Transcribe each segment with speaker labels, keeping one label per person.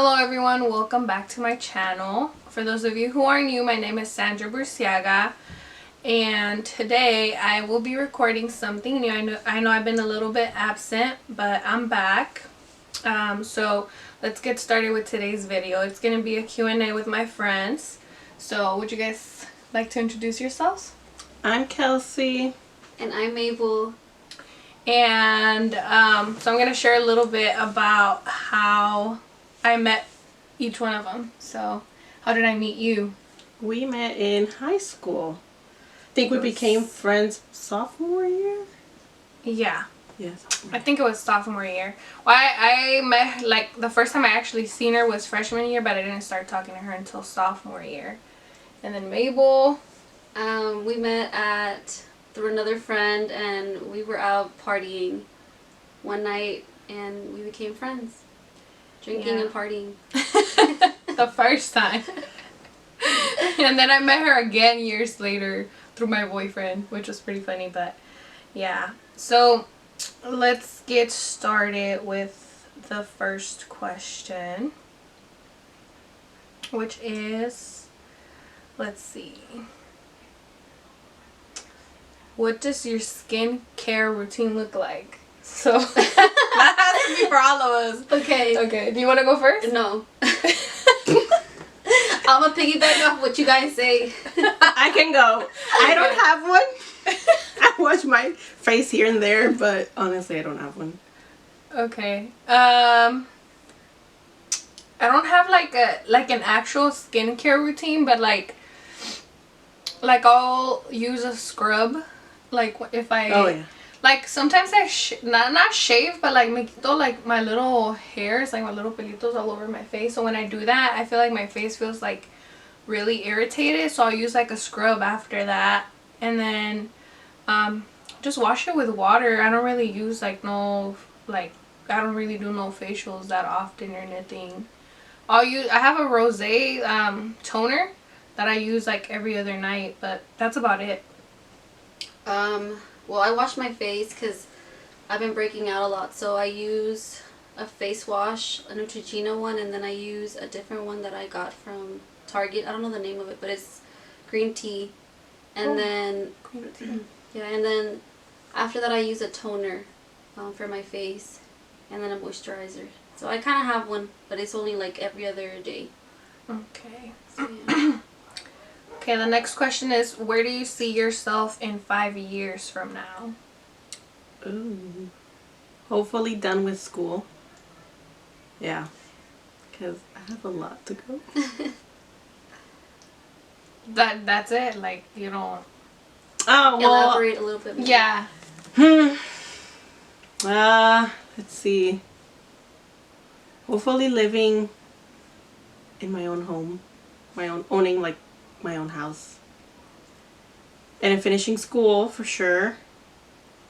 Speaker 1: Hello everyone, welcome back to my channel. For those of you who are new, my name is Sandra Burciaga, and today I will be recording something new. I know I've been a little bit absent, but I'm back. So let's get started with today's video. It's going to be a Q&A with my friends. So would you guys like to introduce yourselves?
Speaker 2: I'm Kelsey.
Speaker 3: And I'm Mabel.
Speaker 1: And so I'm going to share a little bit about how I met each one of them. So how did I meet you?
Speaker 2: We met in high school. I think we became friends sophomore year?
Speaker 1: Yeah.
Speaker 2: Yes.
Speaker 1: I think it was sophomore year. Well, I met, like, the first time I actually seen her was freshman year, but I didn't start talking to her until sophomore year. And then Mabel.
Speaker 3: We met through another friend, and we were out partying one night, and we became friends. Drinking and partying.
Speaker 1: The first time. And then I met her again years later through my boyfriend, which was pretty funny, but yeah. So let's get started with the first question, which is, let's see. What does your skincare routine look like? So that has to be for all of us.
Speaker 3: Okay.
Speaker 1: Okay. Do you want to go first?
Speaker 3: No. I'm gonna piggyback off what you guys say.
Speaker 2: I can go. I don't have one. I wash my face here and there, but honestly, I don't have one.
Speaker 1: Okay. I don't have like an actual skincare routine, but like I'll use a scrub. Like if I
Speaker 2: Oh yeah.
Speaker 1: like sometimes I not shave, but like me quito like my little hairs, like my little pelitos all over my face. So when I do that, I feel like my face feels like really irritated. So I'll use like a scrub after that, and then just wash it with water. I don't really use I don't really do no facials that often or anything. I have a rosé toner that I use like every other night, but that's about it.
Speaker 3: Well, I wash my face because I've been breaking out a lot, so I use a face wash, a Neutrogena one, and then I use a different one that I got from Target. I don't know the name of it, but it's green tea. And then
Speaker 1: Green tea.
Speaker 3: yeah, and then after that I use a toner for my face, and then a moisturizer. So I kind of have one, but it's only like every other day.
Speaker 1: Okay.
Speaker 3: So, yeah.
Speaker 1: Okay, the next question is, where do you see yourself in 5 years from now?
Speaker 2: Ooh. Hopefully done with school. Yeah. Because I have a lot to go.
Speaker 1: That's it? Like, you don't...
Speaker 2: Oh, well.
Speaker 3: Elaborate a little bit more.
Speaker 1: Yeah.
Speaker 2: Let's see. Hopefully living in my own home. Owning like my own house. And then finishing school for sure.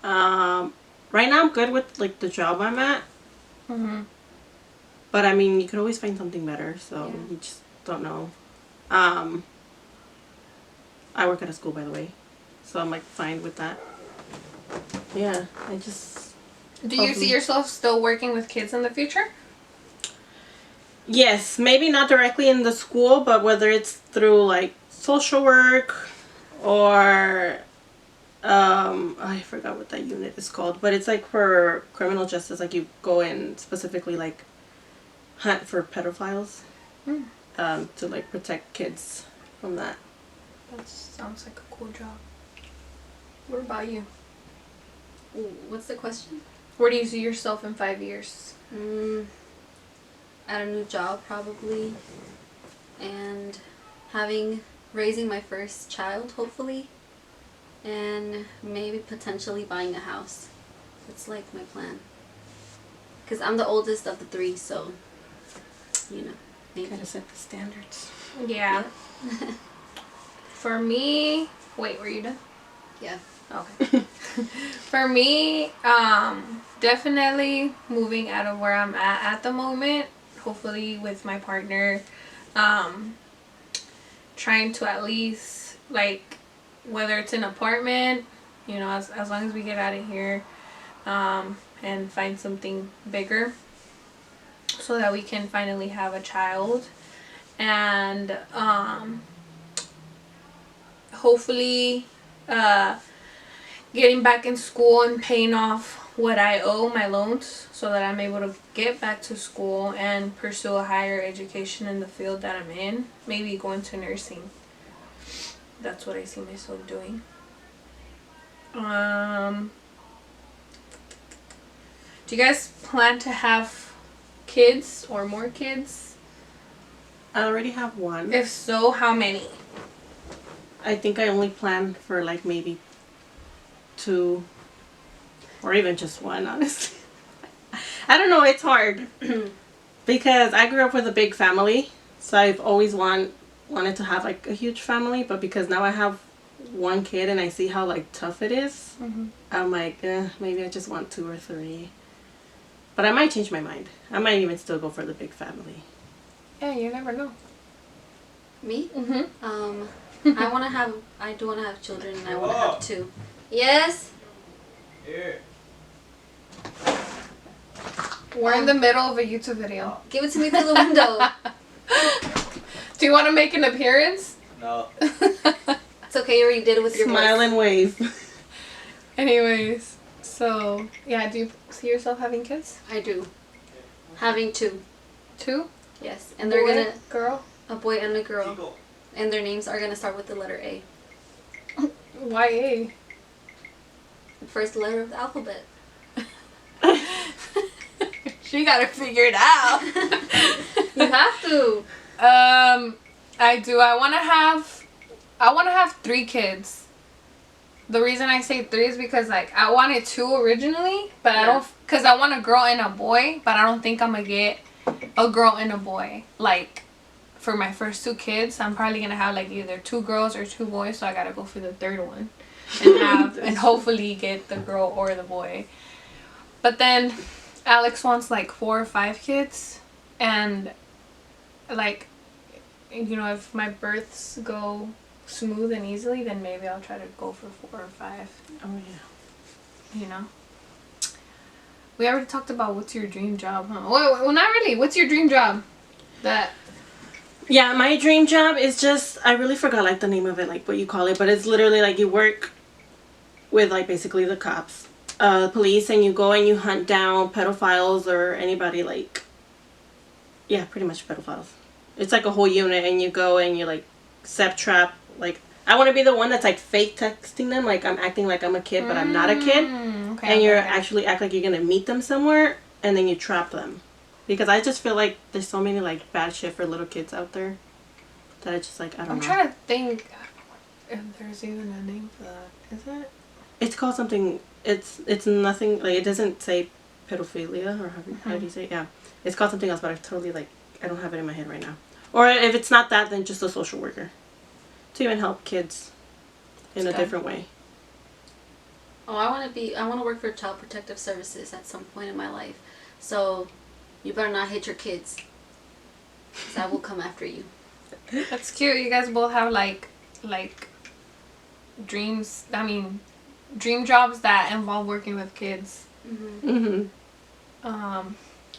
Speaker 2: Right now I'm good with like the job I'm at.
Speaker 1: Mm-hmm.
Speaker 2: But I mean, you can always find something better, so you just don't know. I work at a school, by the way, so I'm like fine with that. Yeah, I just...
Speaker 1: Do you see yourself still working with kids in the future?
Speaker 2: Yes, maybe not directly in the school, but whether it's through like social work or I forgot what that unit is called, but it's like for criminal justice, like you go in specifically like hunt for pedophiles to like protect kids from that.
Speaker 1: That sounds like a cool job. What about you?
Speaker 3: Ooh, what's the question?
Speaker 1: Where do you see yourself in 5 years?
Speaker 3: At a new job probably, and raising my first child hopefully, and maybe potentially buying a house. That's like my plan, because I'm the oldest of the three, so you know, maybe.
Speaker 2: Gotta set the standards.
Speaker 1: Yeah. For me... Wait, were you done?
Speaker 3: Yeah.
Speaker 1: Okay. For me, definitely moving out of where I'm at the moment. Hopefully with my partner, trying to at least, like, whether it's an apartment, you know, as long as we get out of here, and find something bigger. so that we can finally have a child. And hopefully getting back in school and paying off what I owe, my loans, so that I'm able to get back to school and pursue a higher education in the field that I'm in. Maybe going to nursing. That's what I see myself doing. Do you guys plan to have kids or more kids?
Speaker 2: I already have one.
Speaker 1: If so, how many?
Speaker 2: I think I only plan for like maybe 2 or even just 1, honestly. I don't know, it's hard because I grew up with a big family, so I've always wanted to have like a huge family, but because now I have 1 kid and I see how like tough it is, I'm like, maybe I just want 2 or 3. But I might change my mind. I might even still go for the big family.
Speaker 1: Yeah, you never know.
Speaker 3: Me?
Speaker 1: Mm-hmm.
Speaker 3: I do want to have children, and I want to have 2. Yes?
Speaker 4: Here.
Speaker 1: We're in the middle of a YouTube video.
Speaker 3: Give it to me through the window.
Speaker 1: Do you want to make an appearance?
Speaker 4: No.
Speaker 3: It's okay, you already did it with your
Speaker 2: Smile
Speaker 3: voice.
Speaker 2: and wave.
Speaker 1: Anyways, so yeah, do you see yourself having kids?
Speaker 3: I do. Having 2.
Speaker 1: 2?
Speaker 3: Yes. And they're
Speaker 1: Boy,
Speaker 3: gonna,
Speaker 1: girl.
Speaker 3: a boy and a girl.
Speaker 4: Chico.
Speaker 3: And their names are gonna start with the letter A.
Speaker 1: Why A?
Speaker 3: The first letter of the alphabet.
Speaker 1: She got it figured out.
Speaker 3: You have to.
Speaker 1: I do. I want to have 3 kids. The reason I say 3 is because like I wanted 2 originally, but I don't, cause I want a girl and a boy, but I don't think I'm gonna get a girl and a boy. Like for my first 2 kids, I'm probably gonna have like either 2 girls or 2 boys, so I gotta go for the 3rd one, and have and hopefully get the girl or the boy. But then Alex wants like 4 or 5 kids, and like, you know, if my births go smooth and easily, then maybe I'll try to go for 4 or 5.
Speaker 2: Oh yeah.
Speaker 1: You know. We already talked about what's your dream job, huh? Well, not really. What's your dream job?
Speaker 2: Yeah, my dream job is just, I really forgot like the name of it, like what you call it, but it's literally like you work with like basically the cops, police, and you go and you hunt down pedophiles or anybody like, yeah, pretty much pedophiles. It's like a whole unit, and you go and you like set trap, like I want to be the one that's like fake texting them, like I'm acting like I'm a kid but I'm not a kid,
Speaker 1: okay,
Speaker 2: and you're
Speaker 1: okay.
Speaker 2: actually act like you're gonna meet them somewhere, and then you trap them. Because I just feel like there's so many like bad shit for little kids out there that I just like, I don't know.
Speaker 1: I'm trying to think if there's even a name for that. Is it?
Speaker 2: It's called something. It's nothing like, it doesn't say pedophilia or how do you say it? Yeah, it's called something else, but I totally like, I don't have it in my head right now. Or if it's not that, then just a social worker to even help kids in a different way.
Speaker 3: Oh, I want to work for Child Protective Services at some point in my life. So, you better not hit your kids, because I will come after you.
Speaker 1: That's cute. You guys both have like dreams. I mean, dream jobs that involve working with kids.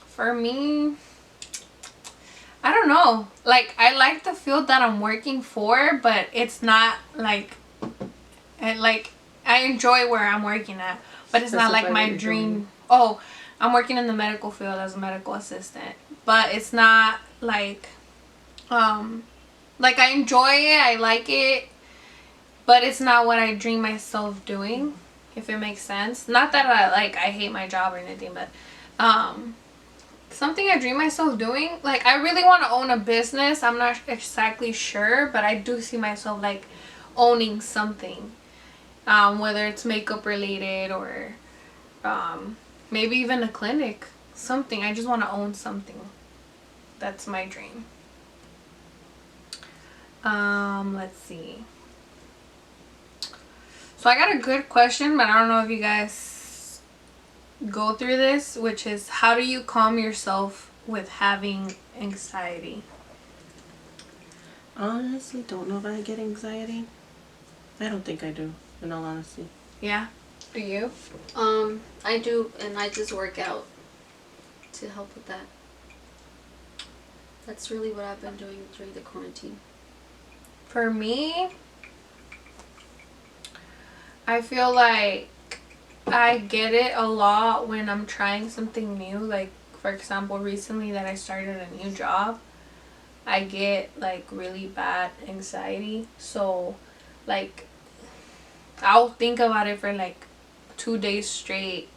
Speaker 1: For me, I don't know. Like, I like the field that I'm working for, but it's not like, I enjoy where I'm working at, but it's not like my dream. Oh, I'm working in the medical field as a medical assistant, but it's not like, like I enjoy it, I like it, but it's not what I dream myself doing, if it makes sense. Not that I hate my job or anything, but something I dream myself doing, like I really want to own a business. I'm not exactly sure, but I do see myself like owning something, whether it's makeup related or maybe even a clinic, something. I just want to own something. That's my dream. Let's see. So I got a good question, but I don't know if you guys go through this, which is, how do you calm yourself with having anxiety?
Speaker 2: Honestly, don't know if I get anxiety. I don't think I do, in all honesty.
Speaker 1: Yeah? Do you?
Speaker 3: I do, and I just work out to help with that. That's really what I've been doing during the quarantine.
Speaker 1: For me, I feel like I get it a lot when I'm trying something new. Like, for example, recently that I started a new job, I get like really bad anxiety. So, like, I'll think about it for like 2 days straight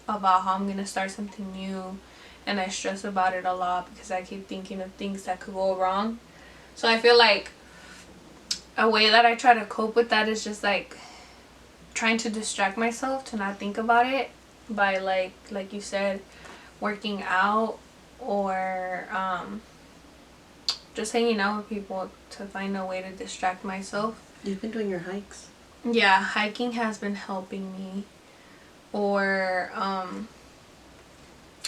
Speaker 1: about how I'm gonna start something new, and I stress about it a lot because I keep thinking of things that could go wrong. So I feel like a way that I try to cope with that is just like trying to distract myself to not think about it by like you said, working out or just hanging out with people to find a way to distract myself.
Speaker 2: You've been doing your hikes.
Speaker 1: Yeah, hiking has been helping me. Or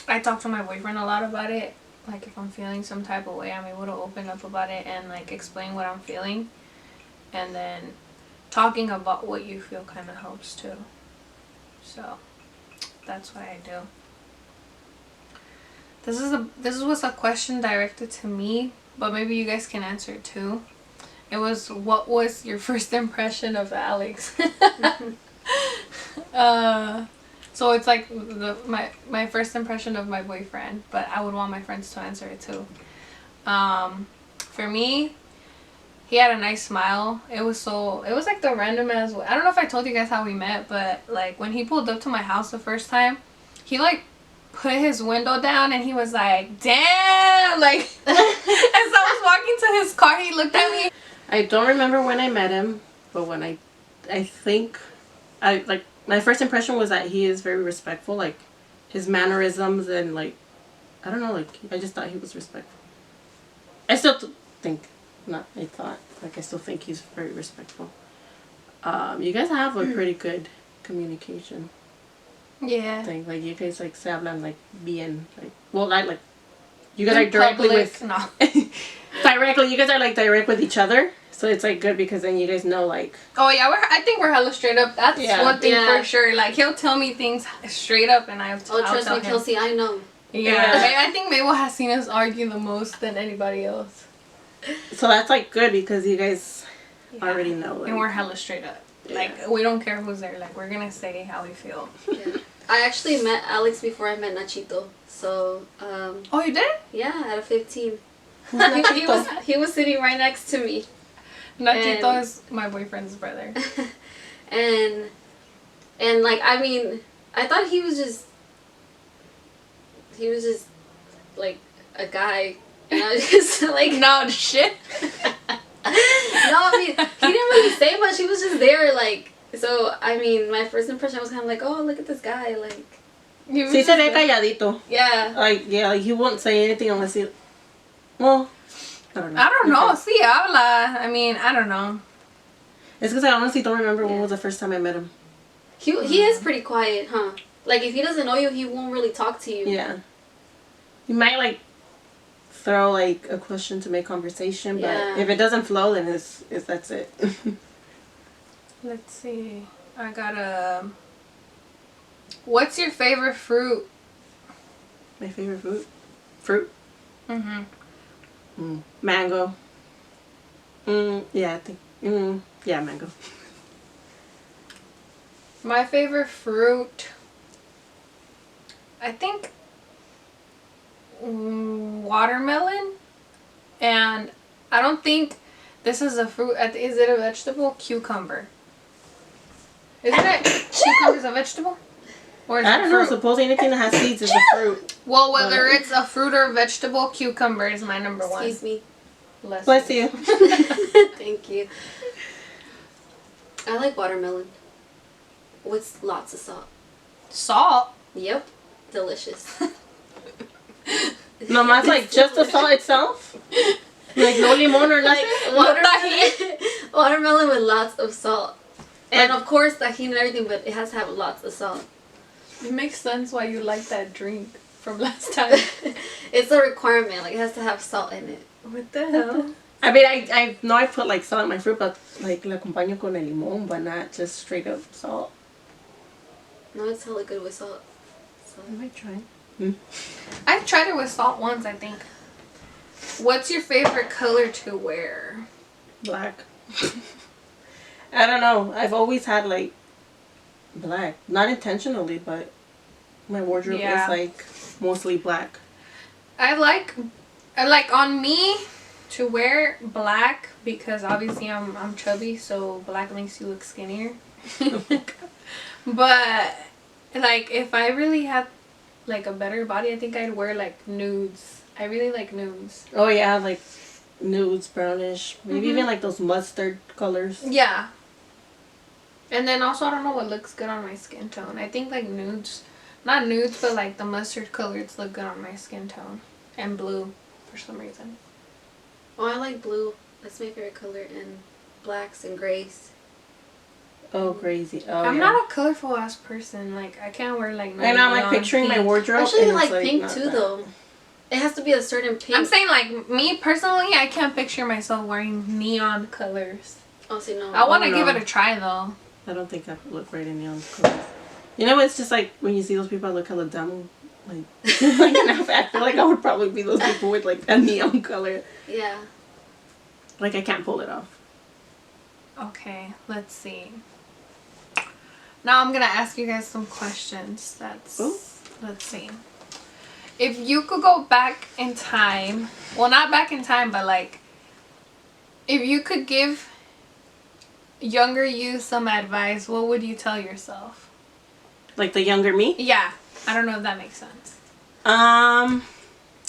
Speaker 1: I talk to my boyfriend a lot about it. Like, if I'm feeling some type of way, I'm able to open up about it and like explain what I'm feeling. And then talking about what you feel kind of helps too. So that's what I do. This was a question directed to me, but maybe you guys can answer it too. It was, what was your first impression of Alex? So it's like my first impression of my boyfriend, but I would want my friends to answer it too. For me, he had a nice smile. It was like the random as I don't know if I told you guys how we met, but like when he pulled up to my house the first time, he like put his window down and he was like, damn, like as I was walking to his car, he looked at me.
Speaker 2: I don't remember when I met him, but when I think like my first impression was that he is very respectful, like his mannerisms and like I don't know, like I just thought he was respectful. I still think, not I thought, like I still think he's very respectful. You guys have a pretty good communication
Speaker 1: Yeah.
Speaker 2: thing. Like you guys like se hablan like bien, like well like you guys
Speaker 1: In
Speaker 2: are directly
Speaker 1: public,
Speaker 2: with
Speaker 1: no.
Speaker 2: directly. You guys are like direct with each other, so it's like good because then you guys know like.
Speaker 1: Oh yeah, I think we're hella straight up. That's one thing for sure. Like he'll tell me things straight up, and I'll
Speaker 3: trust
Speaker 1: tell
Speaker 3: me,
Speaker 1: him.
Speaker 3: Kelsey, I know.
Speaker 1: Yeah, I think Mabel has seen us argue the most than anybody else.
Speaker 2: So that's like good because you guys already know. Like,
Speaker 1: and we're hella straight up.
Speaker 2: Yeah.
Speaker 1: Like we don't care who's there. Like we're gonna say how we feel.
Speaker 3: Yeah. I actually met Alex before I met Nachito. So
Speaker 1: Oh, you did?
Speaker 3: yeah, at a 15.
Speaker 2: Who's Nachito?
Speaker 3: he was sitting right next to me.
Speaker 1: Nachito is my boyfriend's brother.
Speaker 3: and like I mean, I thought he was just like a guy, and I was just like,
Speaker 1: no shit.
Speaker 3: No, I mean, he didn't really say much. He was just there, like. So I mean, my first impression was kind of like, oh, look at this guy, like.
Speaker 2: Sí se ve calladito.
Speaker 3: Yeah.
Speaker 2: Like he won't say anything unless he. Well, I don't know.
Speaker 1: I don't know. Sí habla. I mean, I don't know.
Speaker 2: It's because I honestly don't remember when was the first time I met him.
Speaker 3: He is pretty quiet, huh? Like if he doesn't know you, he won't really talk to you.
Speaker 2: Yeah. He might like throw like a question to make conversation, but if it doesn't flow, then it's that's it.
Speaker 1: Let's see. I got a. What's your favorite fruit?
Speaker 2: My favorite fruit? Fruit?
Speaker 1: Mm-hmm.
Speaker 2: Mango. Yeah, I think. Yeah, mango.
Speaker 1: My favorite fruit, I think watermelon. And I don't think this is a fruit. Is it a vegetable? Cucumber. Isn't it? Cucumber's a vegetable? Or is
Speaker 2: I
Speaker 1: it
Speaker 2: don't
Speaker 1: fruit?
Speaker 2: know. Suppose anything that has seeds is a fruit.
Speaker 1: Well, whether it's a fruit or vegetable, cucumber is my number one.
Speaker 3: Excuse me.
Speaker 2: Bless you.
Speaker 3: Thank you. I like watermelon. With lots of salt.
Speaker 1: Salt?
Speaker 3: Yep. Delicious.
Speaker 2: No, that's like just the salt itself? Like no limon or nothing?
Speaker 3: Watermelon with lots of salt. And of course tahini and everything, but it has to have lots of salt.
Speaker 1: It makes sense why you like that drink from last time.
Speaker 3: It's a requirement. Like it has to have salt in it.
Speaker 1: What the hell?
Speaker 2: I mean, I know I put like salt in my fruit, but like la acompaño con el limón, but not just straight up salt.
Speaker 3: No, it's hella good with salt. So.
Speaker 2: I might try.
Speaker 1: I've tried it with salt once, I think. What's your favorite color to wear?
Speaker 2: Black. I don't know. I've always had like black. Not intentionally, but my wardrobe
Speaker 1: Yeah.
Speaker 2: is like mostly black.
Speaker 1: I like on me to wear black because obviously I'm chubby, so black makes you look skinnier. But like if I really had like a better body, I think I'd wear like nudes. I really like nudes.
Speaker 2: Oh yeah, like nudes, brownish, maybe even like those mustard colors.
Speaker 1: Yeah. And then also I don't know what looks good on my skin tone. I think like nudes, not nudes, but like the mustard colors look good on my skin tone. And blue for some reason.
Speaker 3: Oh, I like blue. That's my favorite color, and blacks and grays.
Speaker 2: Oh, crazy. Oh,
Speaker 1: I'm
Speaker 2: yeah.
Speaker 1: not a colorful ass person. Like I can't wear like no
Speaker 2: And I'm like
Speaker 1: neon
Speaker 2: picturing my
Speaker 1: pink.
Speaker 2: wardrobe.
Speaker 3: Actually,
Speaker 2: and
Speaker 3: I
Speaker 2: it's,
Speaker 3: like pink
Speaker 2: not
Speaker 3: too,
Speaker 2: that.
Speaker 3: though. It has to be a certain pink.
Speaker 1: I'm saying like me personally, I can't picture myself wearing neon colors.
Speaker 3: Oh, see, no.
Speaker 1: I want to
Speaker 2: no.
Speaker 1: give it a try though.
Speaker 2: I don't think I would look right in neon colors. You know, it's just like when you see those people that look hella dumb. Like, like I feel like I would probably be those people with like a neon color.
Speaker 3: Yeah.
Speaker 2: Like I can't pull it off.
Speaker 1: Okay, let's see. Now I'm gonna ask you guys some questions.
Speaker 2: Ooh.
Speaker 1: Let's see. If you could go back in time, well, not back in time, but like, if you could give younger you some advice, what would you tell yourself?
Speaker 2: Like the younger me.
Speaker 1: Yeah, I don't know if that makes sense.
Speaker 2: I'm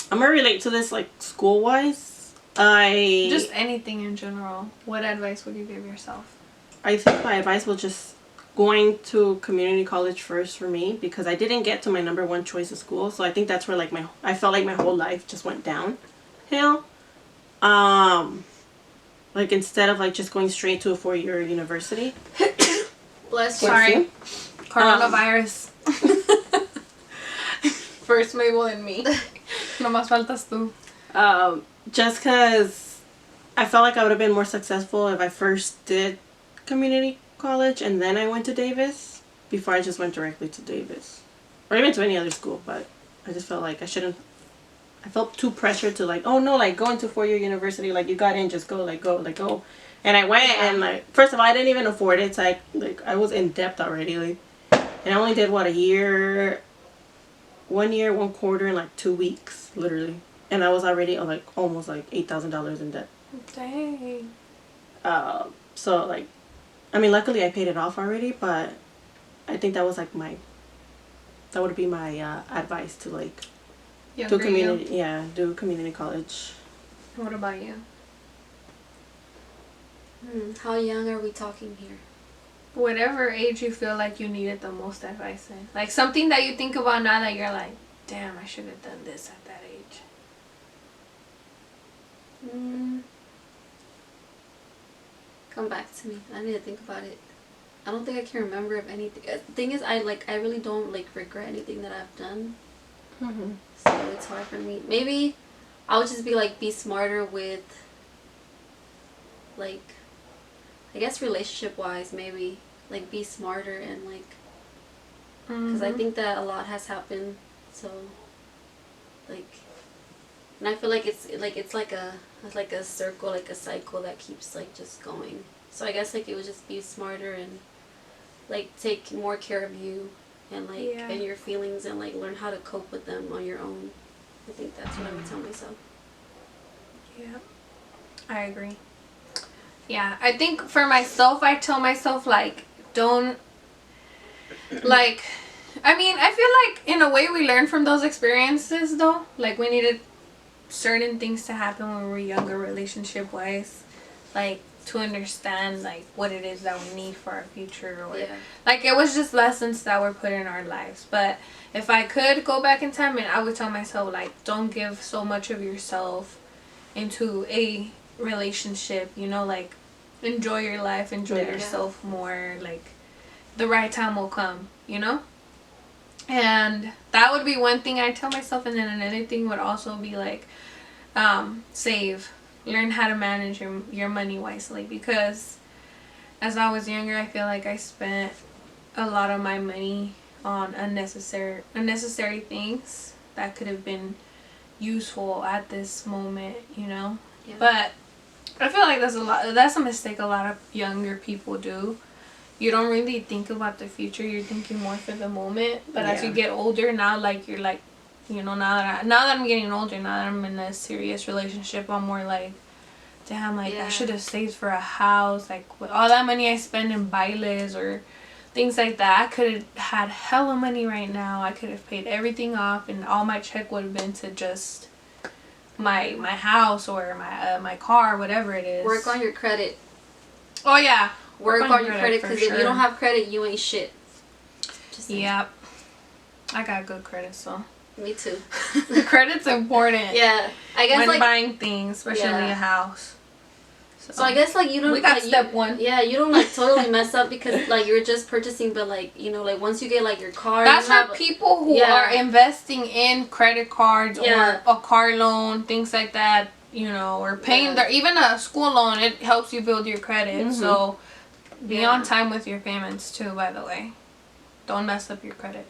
Speaker 2: gonna relate to this like school wise.
Speaker 1: Just anything in general. What advice would you give yourself?
Speaker 2: I think my advice was just going to community college first for me because I didn't get to my number one choice of school. So I think that's where like I felt like my whole life just went downhill. Like instead of like just going straight to a 4-year university.
Speaker 3: Bless you.
Speaker 1: Sorry. Coronavirus. First Mabel and me. No más faltas tú.
Speaker 2: Just because I felt like I would have been more successful if I first did community college and then I went to Davis before I just went directly to Davis or even to any other school. But I just felt like I felt too pressured to like, oh no, like going to 4-year university, like you got in, just go, like go, like go. And I went and like, first of all, I didn't even afford it. So like I was in debt already, like, and I only did what, 1 year, 1 quarter in like 2 weeks, literally. And I was already like almost like $8,000 in debt.
Speaker 1: Dang.
Speaker 2: So like, I mean, luckily I paid it off already, but I think that was like that would be my advice to like
Speaker 1: Younger
Speaker 2: do community, do community college.
Speaker 1: you. What about you?
Speaker 3: How young are we talking here?
Speaker 1: Whatever age you feel like you needed the most advice in. Like something that you think about now that you're like, damn, I should have done this at that age.
Speaker 3: Come back to me. I need to think about it. I don't think I can remember of anything. The thing is, I really don't like regret anything that I've done. So it's hard for me. Maybe I would just be smarter with, like, I guess relationship wise, maybe like be smarter and like, because I think that a lot has happened. So like, and I feel like it's like a circle, like a cycle that keeps like just going. So I guess like it would just be smarter and like take more care of you and like and your feelings and like learn how to cope with them on your own. I think that's what I would tell myself.
Speaker 1: Yeah, I agree. Yeah, I think for myself, I tell myself like, don't, like, I mean, I feel like in a way we learn from those experiences though. Like we needed certain things to happen when we were younger, relationship wise, like to understand like what it is that we need for our future, or like it was just lessons that were put in our lives. But if I could go back in time, and I would tell myself like, don't give so much of yourself into a relationship, you know, like enjoy your life, enjoy yourself more, like the right time will come, you know. And that would be one thing I tell myself. And then another thing would also be like, save, learn how to manage your money wisely, because as I was younger, I feel like I spent a lot of my money on unnecessary things that could have been useful at this moment, you know.
Speaker 3: Yeah.
Speaker 1: But I feel like that's a mistake a lot of younger people do. You don't really think about the future, you're thinking more for the moment. But as you get older now, like you're like, you know, now that I'm getting older, now that I'm in a serious relationship, I'm more like, damn, like I should have saved for a house. Like with all that money I spend in bailes or things like that, I could have had hella money right now. I could have paid everything off, and all my check would have been to just my house or my car, whatever it is.
Speaker 3: Work on your credit.
Speaker 1: Oh yeah,
Speaker 3: work on your credit, because if you don't have credit, you ain't shit.
Speaker 1: Yep. I got good credit, so.
Speaker 3: Me too.
Speaker 1: Credit's important.
Speaker 3: Yeah, I guess
Speaker 1: when
Speaker 3: like
Speaker 1: buying things, especially a house.
Speaker 3: So I guess like you don't.
Speaker 1: We got
Speaker 3: like,
Speaker 1: step one.
Speaker 3: Yeah, you don't like totally mess up because like you're just purchasing, but like you know like once you get like your car.
Speaker 1: That's for people who are investing in credit cards or a car loan, things like that. You know, or paying their even a school loan. It helps you build your credit. Mm-hmm. So be on time with your payments too. By the way, don't mess up your credit.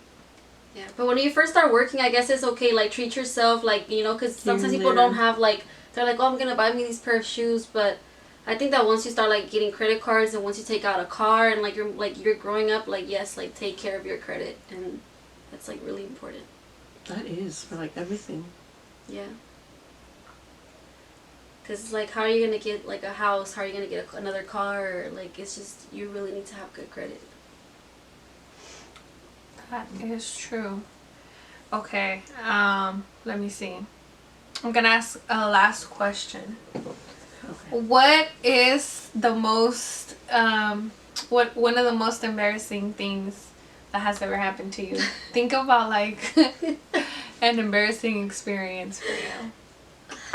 Speaker 3: Yeah, but when you first start working, I guess it's okay. Like treat yourself, like you know, because sometimes people don't have like they're like, oh, I'm gonna buy me these pair of shoes, but I think that once you start like getting credit cards and once you take out a car and like you're growing up, like yes, like take care of your credit, and that's like really important.
Speaker 2: That is for like everything.
Speaker 3: Yeah. Cause like, how are you gonna get like a house? How are you gonna get another car? Like, it's just you really need to have good credit.
Speaker 1: That is true. Okay. Let me see. I'm gonna ask a last question. Okay. What is the most one of the most embarrassing things that has ever happened to you? Think about like an embarrassing experience for you.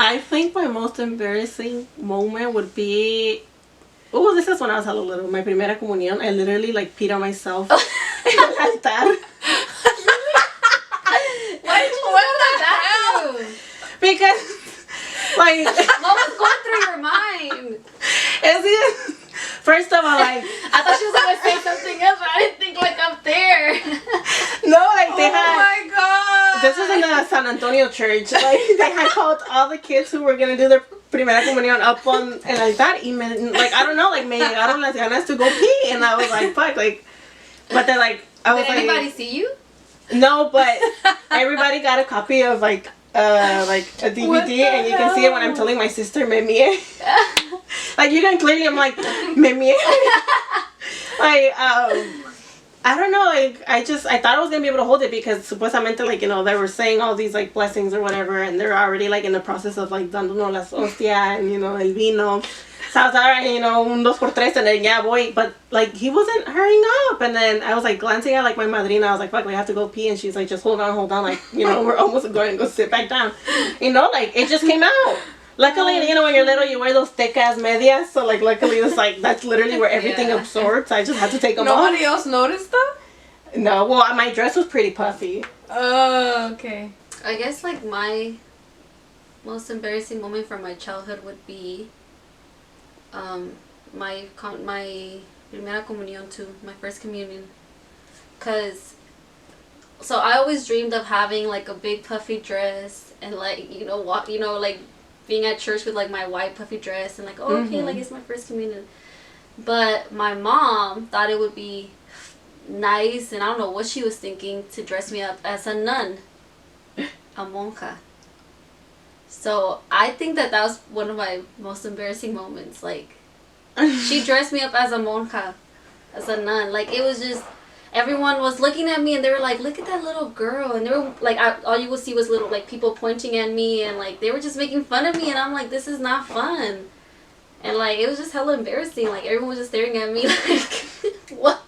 Speaker 2: I think my most embarrassing moment would be this is when I was hella little. My primera comunión. I literally like peed on myself in el altar.
Speaker 3: Why did you do that?
Speaker 2: Because like
Speaker 3: what was going through your mind?
Speaker 2: First of all, like
Speaker 3: I thought she was gonna say something else, but I didn't think like up there.
Speaker 2: No, like they had.
Speaker 1: Oh my god!
Speaker 2: This was in the San Antonio church. Like they had called all the kids who were gonna do their primera comunión up on el altar, and like I don't know, like me llegaron las ganas to go pee, and I was like, fuck, like, but then like I was
Speaker 3: Did
Speaker 2: like,
Speaker 3: anybody see you?
Speaker 2: No, but everybody got a copy of like a DVD, and you can see it when I'm telling my sister, me mie. Like you can clearly, I'm like, me mie. Like I don't know, like I thought I was gonna be able to hold it because supuestamente like you know they were saying all these like blessings or whatever, and they're already like in the process of like dándonos las hostia and you know el vino. So I was alright, you know, un dos por tres, and then yeah, boy, but like he wasn't hurrying up, and then I was like glancing at like my madrina, I was like, fuck, we have to go pee, and she's like, just hold on, like you know, we're almost going to go sit back down, you know, like it just came out. Luckily, you know, when you're little, you wear those thick ass medias, so like luckily it's like that's literally where everything absorbs. I just had to take them off.
Speaker 1: Nobody else noticed that?
Speaker 2: No, well, my dress was pretty puffy.
Speaker 1: Oh, okay.
Speaker 3: I guess like my most embarrassing moment from my childhood would be my primera comunión too, my first communion, cause so I always dreamed of having like a big puffy dress and like you know like being at church with like my white puffy dress and like okay, like it's my first communion, but my mom thought it would be nice, and I don't know what she was thinking, to dress me up as a nun, a monja. So I think that was one of my most embarrassing moments. Like, she dressed me up as a monja, as a nun. Like, it was just, everyone was looking at me and they were like, look at that little girl. And they were like, all you would see was little, like, people pointing at me, and like, they were just making fun of me. And I'm like, this is not fun. And like, it was just hella embarrassing. Like, everyone was just staring at me like,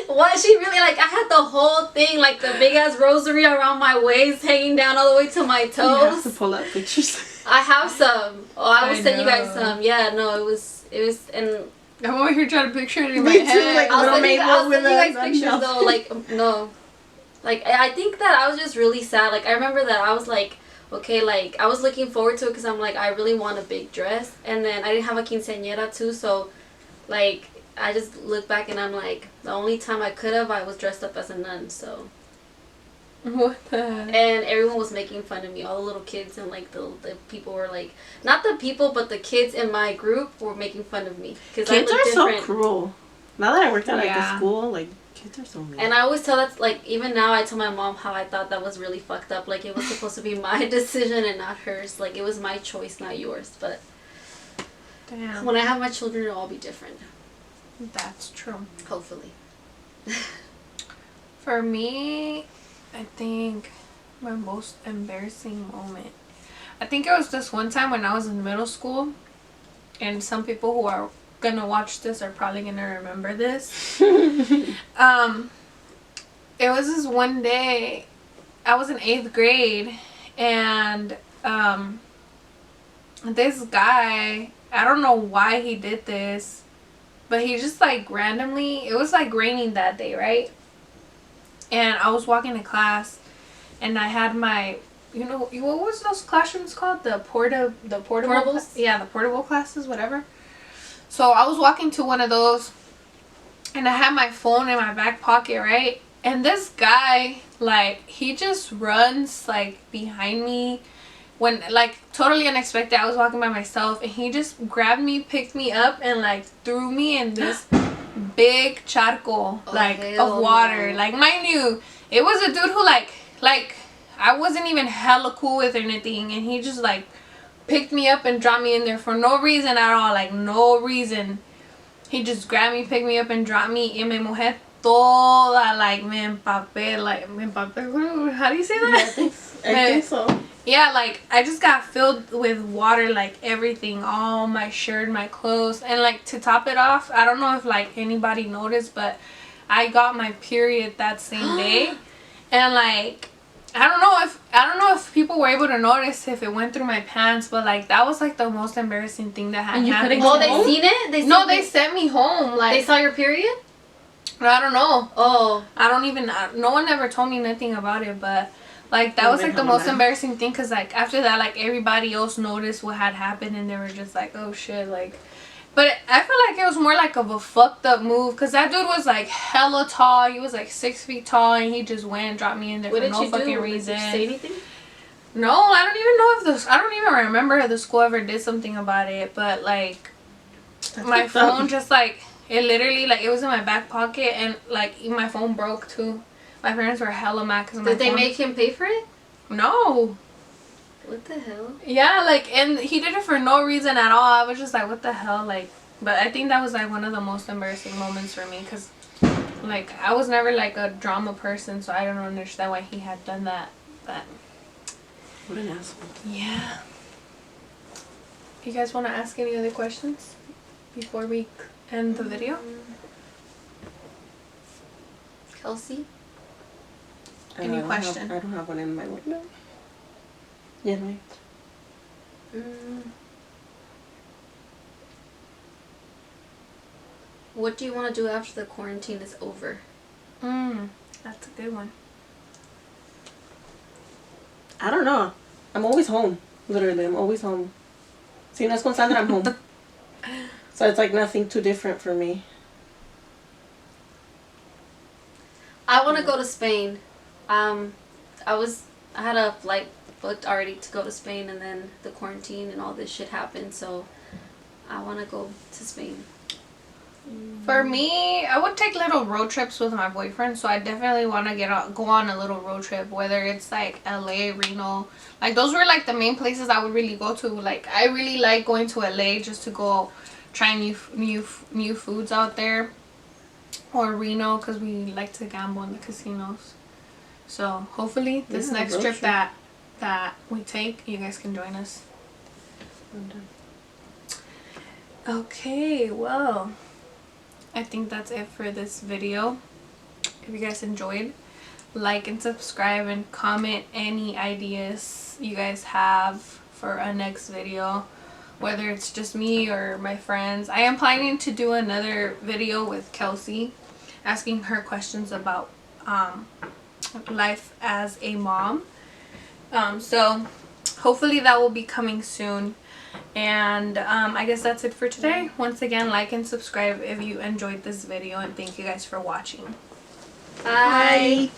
Speaker 3: what she really, like, I had the whole thing, like the big ass rosary around my waist, hanging down all the way to my toes.
Speaker 2: You have to pull up pictures.
Speaker 3: I have some. Oh, I will send you guys some. Yeah, no, it was, and
Speaker 1: I'm over here trying to picture it in my
Speaker 2: me too,
Speaker 1: head.
Speaker 2: like,
Speaker 3: I'll send you guys
Speaker 2: with
Speaker 3: pictures though, like, no. Like, I think that I was just really sad. Like, I remember that I was like, okay, like, I was looking forward to it because I'm like, I really want a big dress. And then I didn't have a quinceañera too, so, like, I just look back and I'm like, the only time I could have, I was dressed up as a nun, so.
Speaker 1: What the?
Speaker 3: and everyone was making fun of me. All the little kids and like the people were like, not the people, but the kids in my group were making fun of me because I
Speaker 2: Kids
Speaker 3: look
Speaker 2: are
Speaker 3: different.
Speaker 2: so cruel. Now that I worked at like
Speaker 1: Yeah.
Speaker 2: a school, like kids are so mean.
Speaker 3: And I always tell that, like, even now I tell my mom how I thought that was really fucked up. Like, it was supposed to be my decision and not hers. Like, it was my choice, not yours. But
Speaker 1: Damn.
Speaker 3: when I have my children, it'll all be different.
Speaker 1: That's true.
Speaker 3: Hopefully.
Speaker 1: For me, I think my most embarrassing moment. I think it was this one time when I was in middle school, and some people who are gonna watch this are probably gonna remember this. It was this one day, I was in 8th grade, and this guy, I don't know why he did this, but he just like randomly, it was like raining that day, right? And I was walking to class, and I had my, you know, what was those classrooms called? The portable.
Speaker 3: Portables?
Speaker 1: Yeah, the portable classes, whatever. So I was walking to one of those, and I had my phone in my back pocket, right? And this guy, like, he just runs like behind me when, like, totally unexpected. I was walking by myself, and he just grabbed me, picked me up, and like threw me in this big charco, like,
Speaker 3: hell
Speaker 1: of water.
Speaker 3: no.
Speaker 1: Like, mind you, it was a dude who like I wasn't even hella cool with or anything, and he just like picked me up and dropped me in there for no reason at all, like no reason. He just grabbed me, picked me up, and dropped me. Y me mojé toda, like, me empapé, how do you say that?
Speaker 2: I think so.
Speaker 1: Yeah, like, I just got filled with water, like, everything, all my shirt, my clothes, and, like, to top it off, I don't know if, like, anybody noticed, but I got my period that same day, and, like, I don't know if people were able to notice if it went through my pants, but, like, that was, like, the most embarrassing thing that had
Speaker 2: And you
Speaker 1: happened.
Speaker 2: couldn't
Speaker 3: Oh,
Speaker 2: go
Speaker 3: they
Speaker 2: home?
Speaker 3: seen it?
Speaker 1: No, they sent me home, like,
Speaker 3: They saw your period?
Speaker 1: I don't know.
Speaker 3: Oh.
Speaker 1: I don't even, no one ever told me nothing about it, but, like, that
Speaker 2: You've
Speaker 1: was,
Speaker 2: been
Speaker 1: like, the
Speaker 2: hella
Speaker 1: most
Speaker 2: mad.
Speaker 1: embarrassing thing, because, like, after that, like, everybody else noticed what had happened, and they were just like, oh, shit, like, but I feel like it was more, like, of a fucked up move, because that dude was, like, hella tall, he was, like, 6 feet tall, and he just went and dropped me in there
Speaker 3: What
Speaker 1: for
Speaker 3: did
Speaker 1: no
Speaker 3: you
Speaker 1: fucking
Speaker 3: do?
Speaker 1: reason.
Speaker 3: Did you say anything?
Speaker 1: No, I don't even know I don't even remember if the school ever did something about it, but, like,
Speaker 2: That's
Speaker 1: my
Speaker 2: fucked up.
Speaker 1: phone just, like, it literally, like, it was in my back pocket, and, like, my phone broke, too. My parents were hella mad because my
Speaker 3: Did they
Speaker 1: phone...
Speaker 3: make him pay for it?
Speaker 1: No.
Speaker 3: What the hell?
Speaker 1: Yeah, like, and he did it for no reason at all. I was just like, what the hell, like, but I think that was, like, one of the most embarrassing moments for me, because, like, I was never, like, a drama person, so I don't understand why he had done that, but...
Speaker 2: What an asshole.
Speaker 1: Yeah. You guys want to ask any other questions before we end the video?
Speaker 3: Kelsey?
Speaker 1: Any
Speaker 2: I don't
Speaker 1: question?
Speaker 2: I don't have one in my window. Yeah, right.
Speaker 3: What do you want to do after the quarantine is over?
Speaker 1: That's a good one.
Speaker 2: I don't know. I'm always home. Literally, I'm always home. Si no es con Sandra, I'm home. So it's like nothing too different for me.
Speaker 3: I want to go to Spain. I had a flight booked already to go to Spain, and then the quarantine and all this shit happened, so I want to go to Spain.
Speaker 1: For me, I would take little road trips with my boyfriend, so I definitely want to go on a little road trip, whether it's like LA, Reno. Like, those were like the main places I would really go to. Like, I really like going to LA just to go try new foods out there, or Reno because we like to gamble in the casinos. So hopefully this
Speaker 2: Yeah,
Speaker 1: next
Speaker 2: road
Speaker 1: trip
Speaker 2: trip.
Speaker 1: that we take, you guys can join us. Okay, well, I think that's it for this video. If you guys enjoyed, like and subscribe and comment any ideas you guys have for a next video, whether it's just me or my friends. I am planning to do another video with Kelsey, asking her questions about life as a mom. So hopefully that will be coming soon. And I guess that's it for today. Once again, like and subscribe if you enjoyed this video, and thank you guys for watching.
Speaker 3: Bye.